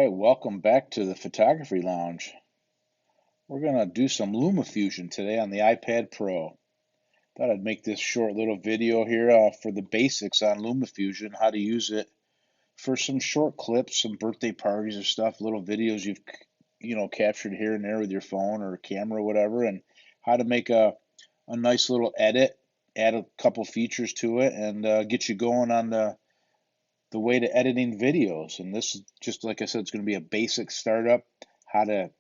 right, welcome back to the Photography Lounge. We're going to do some LumaFusion today on the iPad Pro. Thought I'd make this short little video here for the basics on LumaFusion, how to use it for some short clips, some birthday parties or stuff, little videos you've captured here and there with your phone or camera or whatever, and how to make a nice little edit, add a couple features to it, and get you going on the way to editing videos. And this is just like I said, it's going to be a basic startup, how to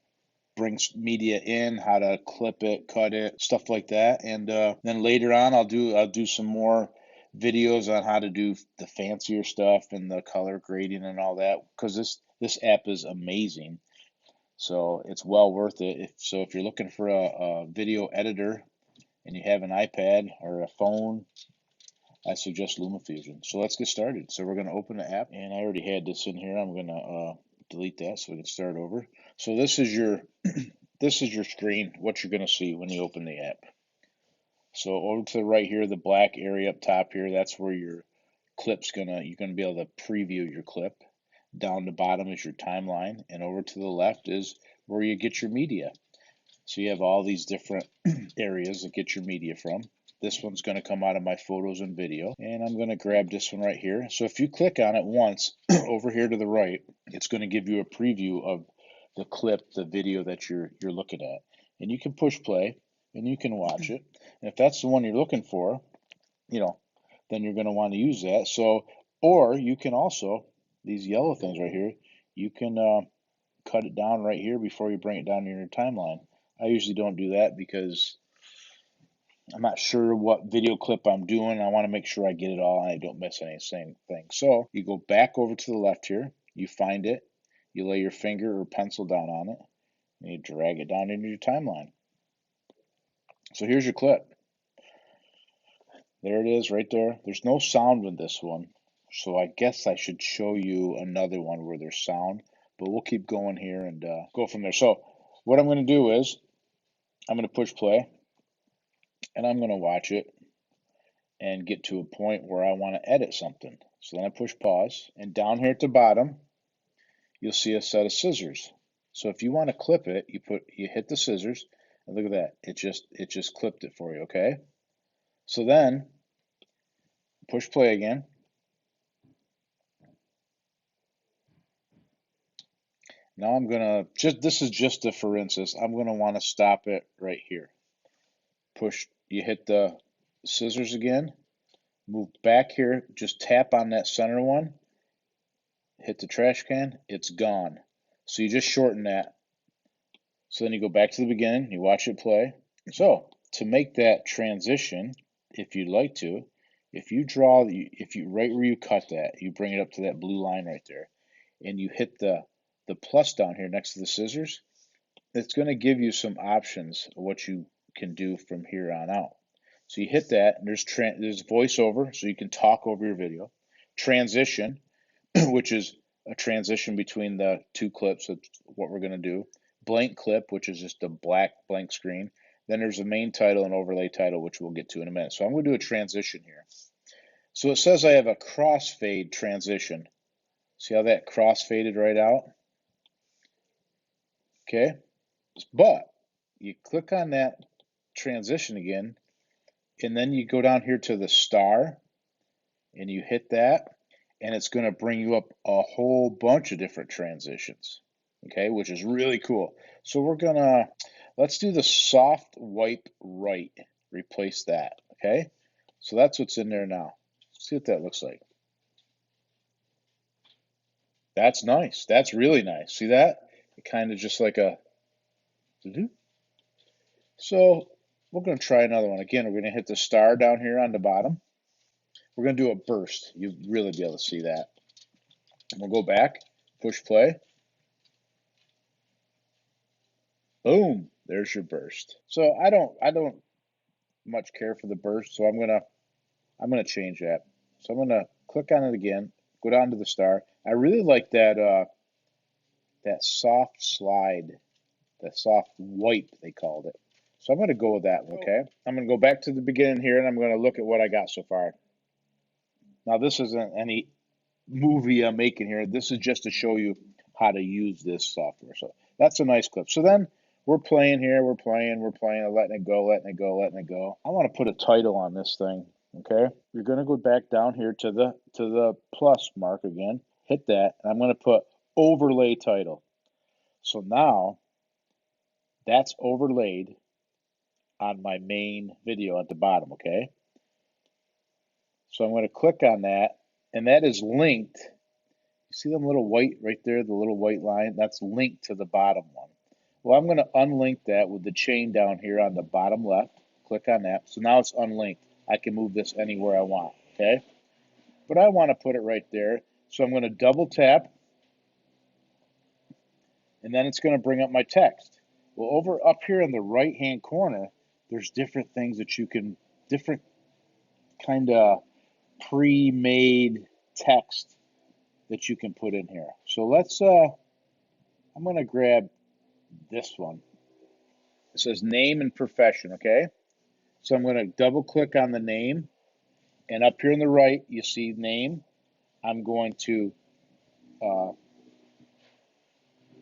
bring media in, how to clip it, cut it, stuff like that. And then later on, I'll do some more videos on how to do the fancier stuff and the color grading and all that, because this app is amazing. So it's well worth it. If you're looking for a video editor and you have an iPad or a phone, I suggest LumaFusion. So let's get started. So we're going to open the app, and I already had this in here. I'm going to delete that so we can start over. So this is your this is your screen, what you're going to see when you open the app. So over to the right here, the black area up top here, that's where your you're gonna be able to preview your clip. Down the bottom is your timeline, and over to the left is where you get your media. So you have all these different areas to get your media from. This one's going to come out of my photos and video, and I'm going to grab this one right here. So if you click on it once over here to the right, it's going to give you a preview of the clip, the video that you're looking at, and you can push play and you can watch it. And if that's the one you're looking for, then you're going to want to use that. So, or you can also, these yellow things right here, you can cut it down right here before you bring it down in your timeline. I usually don't do that because I'm not sure what video clip I'm doing. I want to make sure I get it all and I don't miss anything. So you go back over to the left here, you find it, you lay your finger or pencil down on it, and you drag it down into your timeline. So here's your clip. There it is right there. There's no sound with this one, so I guess I should show you another one where there's sound, but we'll keep going here and go from there. So what I'm going to do is I'm going to push play, and I'm going to watch it and get to a point where I want to edit something. So then I push pause, and down here at the bottom, you'll see a set of scissors. So if you want to clip it, you hit the scissors, and look at that. It just clipped it for you, okay? So then push play again. Now I'm gonna this is just a for instance, I'm gonna want to stop it right here. You hit the scissors again, move back here, just tap on that center one, hit the trash can, it's gone. So you just shorten that. So then you go back to the beginning, you watch it play. So to make that transition, if you'd like to, if you right where you cut that, you bring it up to that blue line right there, and you hit the plus down here next to the scissors, it's going to give you some options of what you can do from here on out. So you hit that, and there's voiceover, so you can talk over your video. Transition, which is a transition between the two clips. That's what we're going to do. Blank clip, which is just a black blank screen. Then there's a main title and overlay title, which we'll get to in a minute. So I'm going to do a transition here. So it says I have a crossfade transition. See how that crossfaded right out? Okay, but you click on that transition again, and then you go down here to the star, and you hit that, and it's going to bring you up a whole bunch of different transitions, okay, which is really cool. So let's do the soft wipe right, replace that, okay? So that's what's in there now. Let's see what that looks like. That's nice. That's really nice. See that? It kind of just like a... So we're going to try another one. Again, we're going to hit the star down here on the bottom. We're going to do a burst. You'll really be able to see that. We'll go back, push play. Boom, there's your burst. So I don't much care for the burst, so I'm gonna change that. So I'm gonna click on it again, go down to the star. I really like that that soft slide, that soft wipe they called it. So I'm gonna go with that one, okay? I'm gonna go back to the beginning here, and I'm gonna look at what I got so far. Now this isn't any movie I'm making here. This is just to show you how to use this software. So that's a nice clip. So then we're playing here, we're playing, letting it go, letting it go, letting it go. I want to put a title on this thing. Okay, you're going to go back down here to the plus mark again, hit that, and I'm going to put overlay title. So now that's overlaid on my main video at the bottom, okay? So I'm going to click on that, and that is linked. You see them little white right there, the little white line? That's linked to the bottom one. Well, I'm going to unlink that with the chain down here on the bottom left. Click on that. So now it's unlinked. I can move this anywhere I want, okay? But I want to put it right there. So I'm going to double tap, and then it's going to bring up my text. Well, over up here in the right-hand corner, there's different things that you can, different kind of pre-made text that you can put in here. So let's, I'm going to grab this one. It says name and profession, okay? So I'm going to double click on the name, and up here on the right, you see name. I'm going to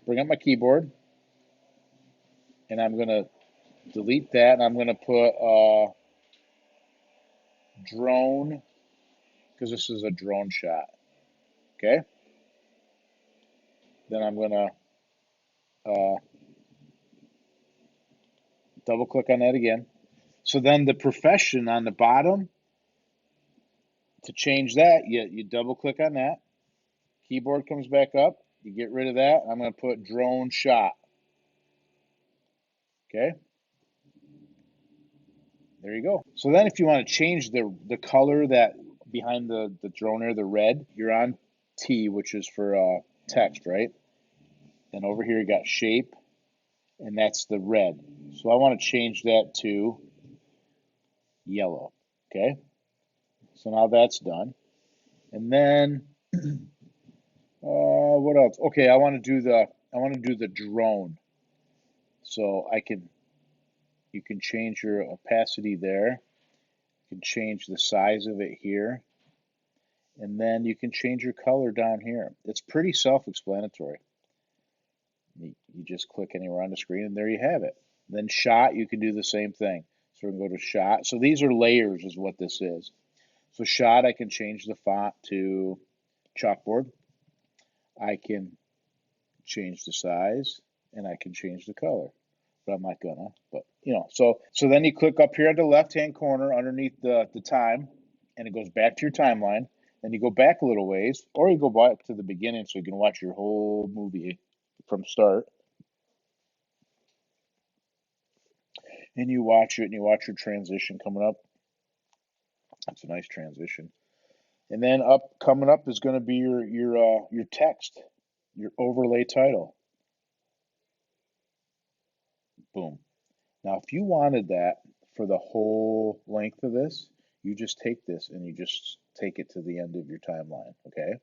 bring up my keyboard, and I'm going to delete that, and I'm going to put drone, because this is a drone shot, okay? Then I'm going to double click on that again. So then the profession on the bottom, to change that, you double click on that. Keyboard comes back up. You get rid of that. I'm going to put drone shot. Okay. There you go. So then if you want to change the color that behind the drone there, the red, you're on T, which is for text, right? And over here you got shape, and that's the red. So I want to change that to yellow. Okay. So now that's done. And then what else? Okay, I want to do the drone. So you can change your opacity there. You can change the size of it here. And then you can change your color down here. It's pretty self-explanatory. You just click anywhere on the screen, and there you have it. Then shot, you can do the same thing. So we're going to go to shot. So these are layers is what this is. So shot, I can change the font to chalkboard. I can change the size, and I can change the color. But I'm not gonna. But so then you click up here at the left-hand corner underneath the time, and it goes back to your timeline. Then you go back a little ways, or you go back to the beginning so you can watch your whole movie from start. And you watch it, and you watch your transition coming up. That's a nice transition. And then coming up is going to be your text, your overlay title. Boom. Now, if you wanted that for the whole length of this, you just take this and you just take it to the end of your timeline, okay?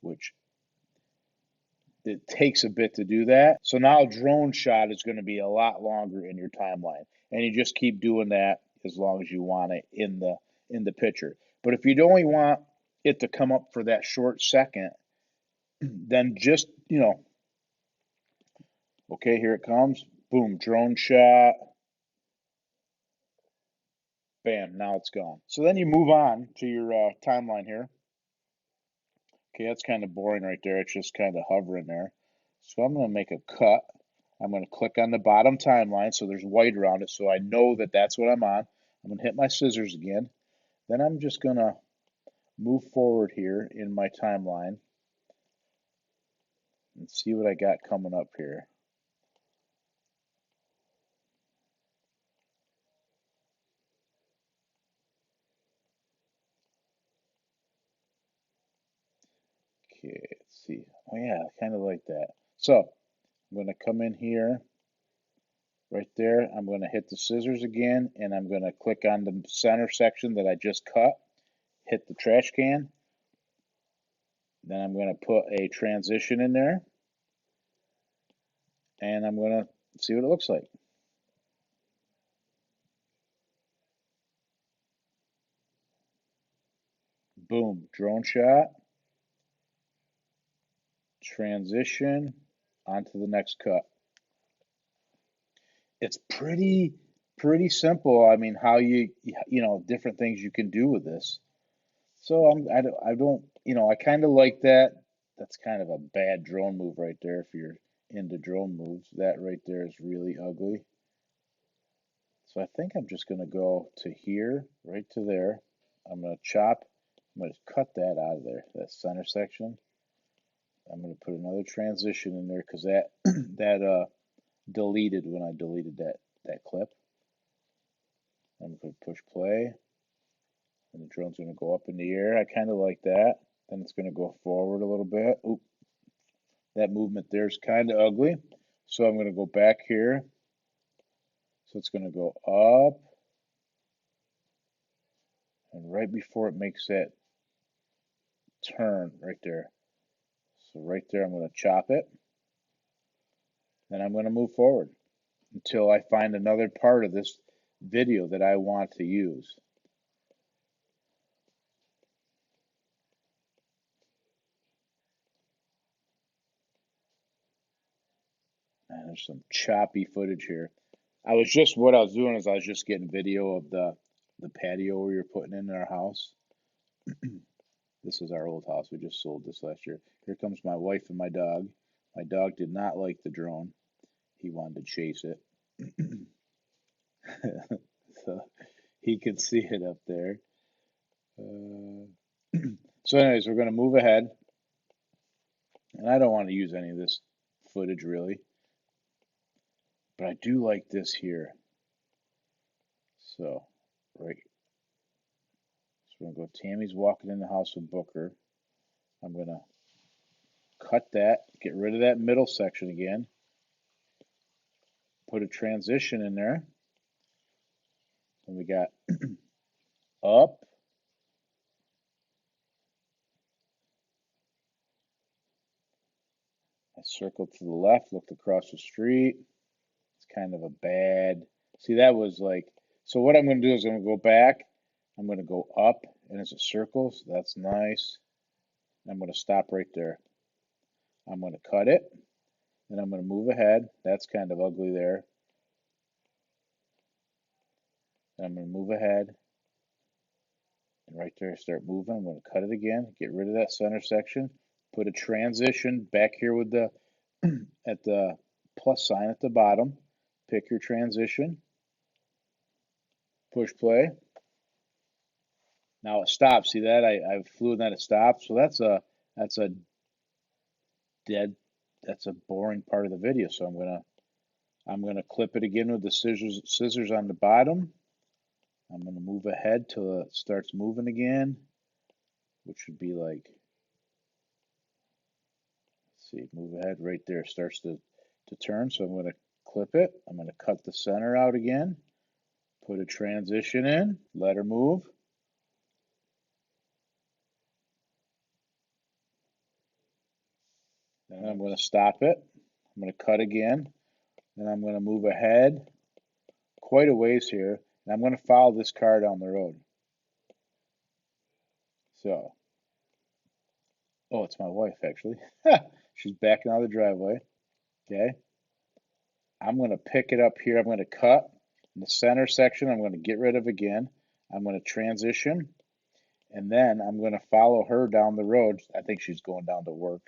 Which it takes a bit to do that. So now drone shot is going to be a lot longer in your timeline, and you just keep doing that as long as you want it in the picture. But if you only want it to come up for that short second, then just okay, here it comes. Boom, drone shot. Bam, now it's gone. So then you move on to your timeline here. Okay, that's kind of boring right there. It's just kind of hovering there. So I'm going to make a cut. I'm going to click on the bottom timeline so there's white around it so I know that that's what I'm on. I'm going to hit my scissors again. Then I'm just going to move forward here in my timeline and see what I got coming up here. Okay, let's see. Oh yeah, kind of like that. So I'm going to come in here right there. I'm going to hit the scissors again, and I'm going to click on the center section that I just cut, hit the trash can. Then I'm going to put a transition in there, and I'm going to see what it looks like. Boom, drone shot, transition, onto the next cut. It's pretty simple. I mean, how different things you can do with this. So I don't, I kind of like that. That's kind of a bad drone move right there if you're into drone moves. That right there is really ugly. So I think I'm just going to go to here, right to there. I'm going to chop. I'm going to cut that out of there, that center section. I'm going to put another transition in there because that that deleted when I deleted that clip. I'm going to push play, and the drone's going to go up in the air. I kind of like that. Then it's going to go forward a little bit. Oop, that movement there is kind of ugly. So I'm going to go back here. So it's going to go up, and right before it makes that turn right there. So right there, I'm going to chop it. Then I'm going to move forward until I find another part of this video that I want to use. And there's some choppy footage here. What I was doing is I was just getting video of the patio we were putting in our house. This is our old house. We just sold this last year. Here comes my wife and my dog. My dog did not like the drone. He wanted to chase it. So he could see it up there. So anyways, we're going to move ahead. And I don't want to use any of this footage really. But I do like this here. So, right. So we're going to go, Tammy's walking in the house with Booker. I'm going to cut that, get rid of that middle section again. Put a transition in there. And we got up. I circled to the left, looked across the street. It's kind of a bad, see that was like, so what I'm going to do is I'm going to go back. I'm going to go up and it's a circle, so that's nice. I'm going to stop right there. I'm going to cut it, and I'm going to move ahead. That's kind of ugly there. And I'm going to move ahead, and right there start moving. I'm going to cut it again, get rid of that center section, put a transition back here with the at the plus sign at the bottom. Pick your transition, push play. Now it stops. See that? I flew and then it stopped. So that's a that's a boring part of the video. So I'm gonna clip it again with the scissors on the bottom. I'm gonna move ahead till it starts moving again, which would be like, let's see, move ahead right there. It starts to turn. So I'm gonna clip it. I'm gonna cut the center out again, put a transition in, let her move. Then I'm going to stop it. I'm going to cut again. Then I'm going to move ahead quite a ways here. And I'm going to follow this car down the road. So, oh, it's my wife actually. She's backing out of the driveway. Okay. I'm going to pick it up here. I'm going to cut in the center section. I'm going to get rid of again. I'm going to transition. And then I'm going to follow her down the road. I think she's going down to work.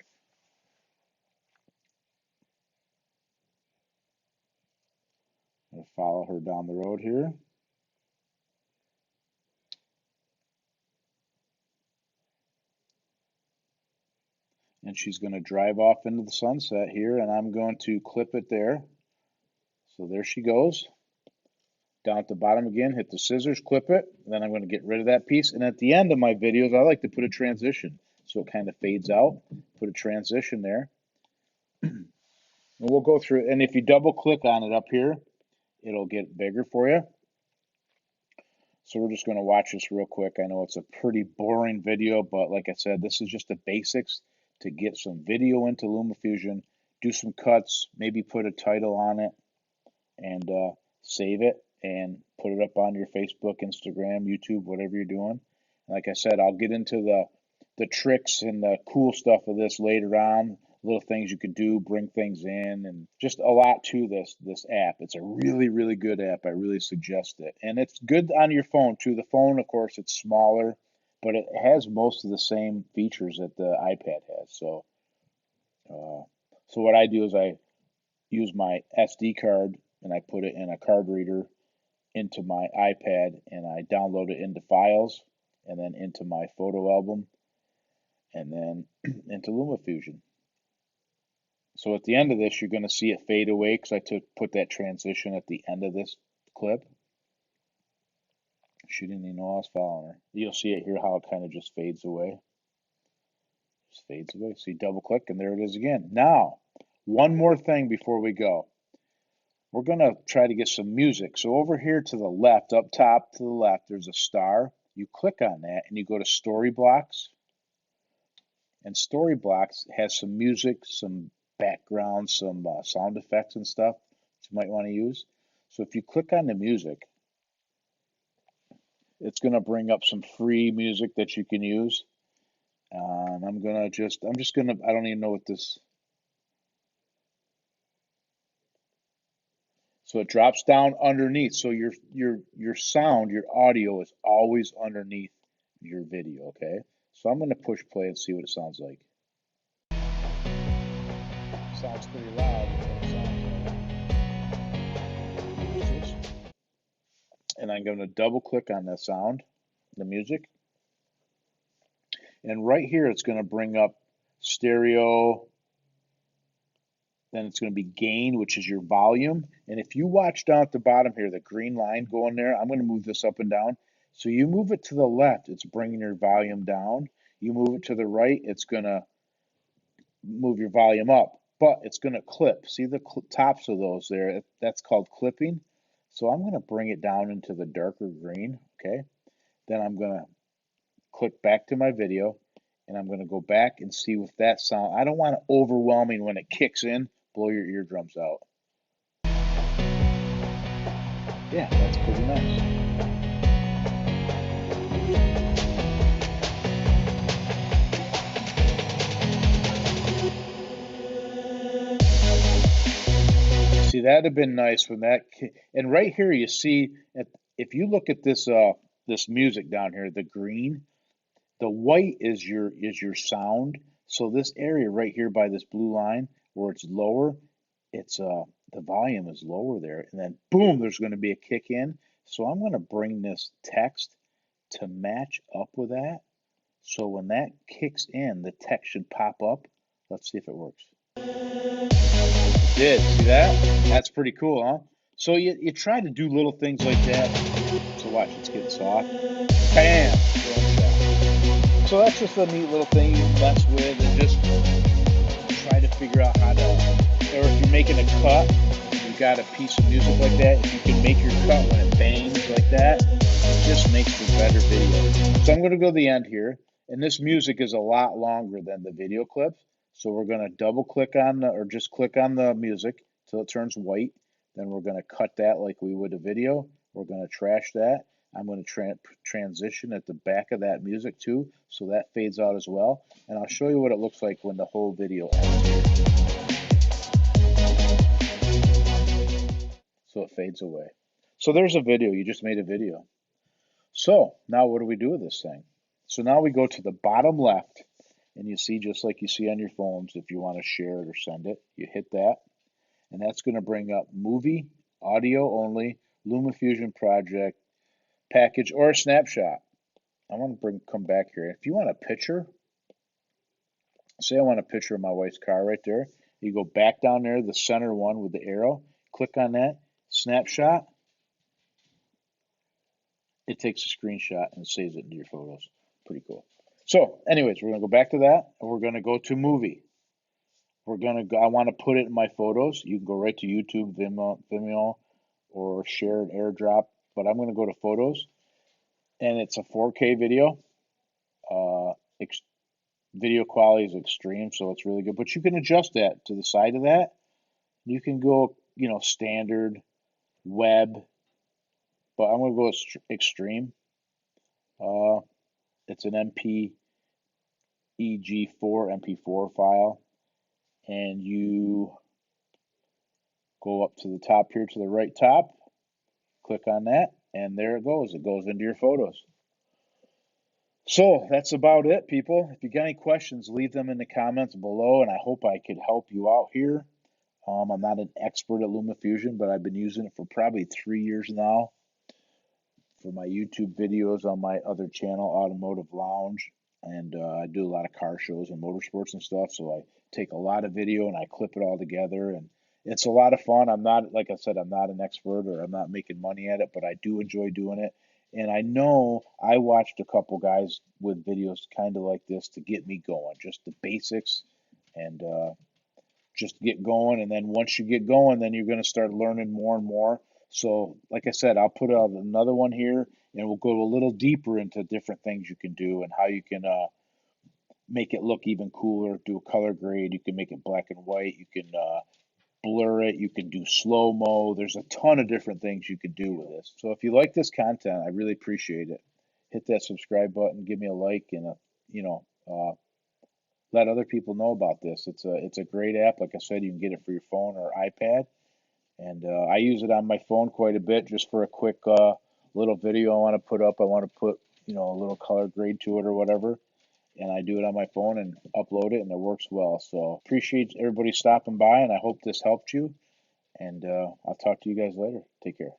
I'm going to follow her down the road here. And she's going to drive off into the sunset here, and I'm going to clip it there. So there she goes. Down at the bottom again, hit the scissors, clip it, and then I'm going to get rid of that piece. And at the end of my videos, I like to put a transition so it kind of fades out. Put a transition there. And we'll go through it. And if you double click on it up here, it'll get bigger for you. So we're just going to watch this real quick. I know it's a pretty boring video, but like I said, this is just the basics to get some video into LumaFusion, do some cuts, maybe put a title on it, and save it and put it up on your Facebook, Instagram, YouTube, whatever you're doing. Like I said, I'll get into the tricks and the cool stuff of this later on, little things you could do, bring things in, and just a lot to this app. It's a really, really good app. I really suggest it. And it's good on your phone too. The phone, of course, it's smaller, but it has most of the same features that the iPad has. Uh, so what I do is I use my SD card and I put it in a card reader into my iPad and I download it into files and then into my photo album and then into LumaFusion. So at the end of this, you're going to see it fade away because I put that transition at the end of this clip. She didn't even know I was following her. You'll see it here how it kind of just fades away. Just fades away. So you double click and there it is again. Now, one more thing before we go. We're going to try to get some music. So over here to the left, up top to the left, there's a star. You click on that and you go to Story Blocks. And Story Blocks has some music, some background, some sound effects and stuff that you might want to use. So if you click on the music, it's going to bring up some free music that you can use. And I don't even know what this. So it drops down underneath. So your sound, your audio is always underneath your video, okay? So I'm going to push play and see what it sounds like. Sounds pretty loud. And I'm going to double click on the sound, the music. And right here, it's going to bring up stereo. Then it's going to be gain, which is your volume. And if you watch down at the bottom here, the green line going there, I'm going to move this up and down. So you move it to the left, it's bringing your volume down. You move it to the right, it's going to move your volume up, but it's going to clip. See the tops of those there? That's called clipping. So I'm going to bring it down into the darker green, okay? Then I'm going to click back to my video, and I'm going to go back and see with that sound. I don't want it overwhelming when it kicks in, blow your eardrums out. Yeah, that's pretty nice. See, that'd have been nice when that. And right here, you see, if you look at this music down here, the green, the white is your sound. So this area right here by this blue line where it's lower, it's the volume is lower there, and then boom, there's going to be a kick in. So I'm going to bring this text to match up with that. So when that kicks in, the text should pop up. Let's see if it works. It did. See that? That's pretty cool, huh? So you try to do little things like that. So watch, it's getting soft. Bam! So that's just a neat little thing you mess with and just try to figure out how to, or if you're making a cut, you got a piece of music like that, if you can make your cut when it bangs like that, it just makes for better video. So I'm going to go to the end here, and this music is a lot longer than the video clips. So we're going to double click on or just click on the music till it turns white. Then we're going to cut that like we would a video. We're going to trash that. I'm going to transition at the back of that music too, so that fades out as well. And I'll show you what it looks like when the whole video ends here. So it fades away. So there's a video. You just made a video. So now what do we do with this thing? So now we go to the bottom left, and you see just like you see on your phones, if you want to share it or send it, you hit that, and that's going to bring up movie, audio only, LumaFusion project, package, or a snapshot. I want to come back here. If you want a picture, say I want a picture of my wife's car right there. You go back down there, the center one with the arrow, click on that, snapshot. It takes a screenshot and saves it into your photos. Pretty cool. So anyways, we're going to go back to that, and we're going to go to movie. I want to put it in my photos. You can go right to YouTube, Vimeo, or share an airdrop, but I'm going to go to photos, and it's a 4K video. Video quality is extreme, so it's really good. But you can adjust that to the side of that. You can go, standard, web, but I'm going to go extreme. It's an MP4 MP4 file. and you go up to the top here to the right top, click on that, and there it goes. It goes into your photos. So that's about it, people. If you got any questions, leave them in the comments below, and I hope I could help you out here. I'm not an expert at LumaFusion, but I've been using it for probably 3 years now for my YouTube videos on my other channel, Automotive Lounge. And I do a lot of car shows and motorsports and stuff. So I take a lot of video and I clip it all together. And it's a lot of fun. I'm not, like I said, I'm not an expert or I'm not making money at it, but I do enjoy doing it. And I know I watched a couple guys with videos kind of like this to get me going, just the basics and just get going. And then once you get going, then you're going to start learning more and more. So, like I said, I'll put out another one here, and we'll go a little deeper into different things you can do and how you can make it look even cooler. Do a color grade. You can make it black and white. You can blur it. You can do slow mo. There's a ton of different things you can do with this. So, if you like this content, I really appreciate it. Hit that subscribe button. Give me a like, and you know, let other people know about this. It's a great app. Like I said, you can get it for your phone or iPad, and I use it on my phone quite a bit just for a quick little video I want to put up. I want to put a little color grade to it or whatever, and I do it on my phone and upload it, and it works well. So appreciate everybody stopping by, and I hope this helped you. And I'll talk to you guys later. Take care.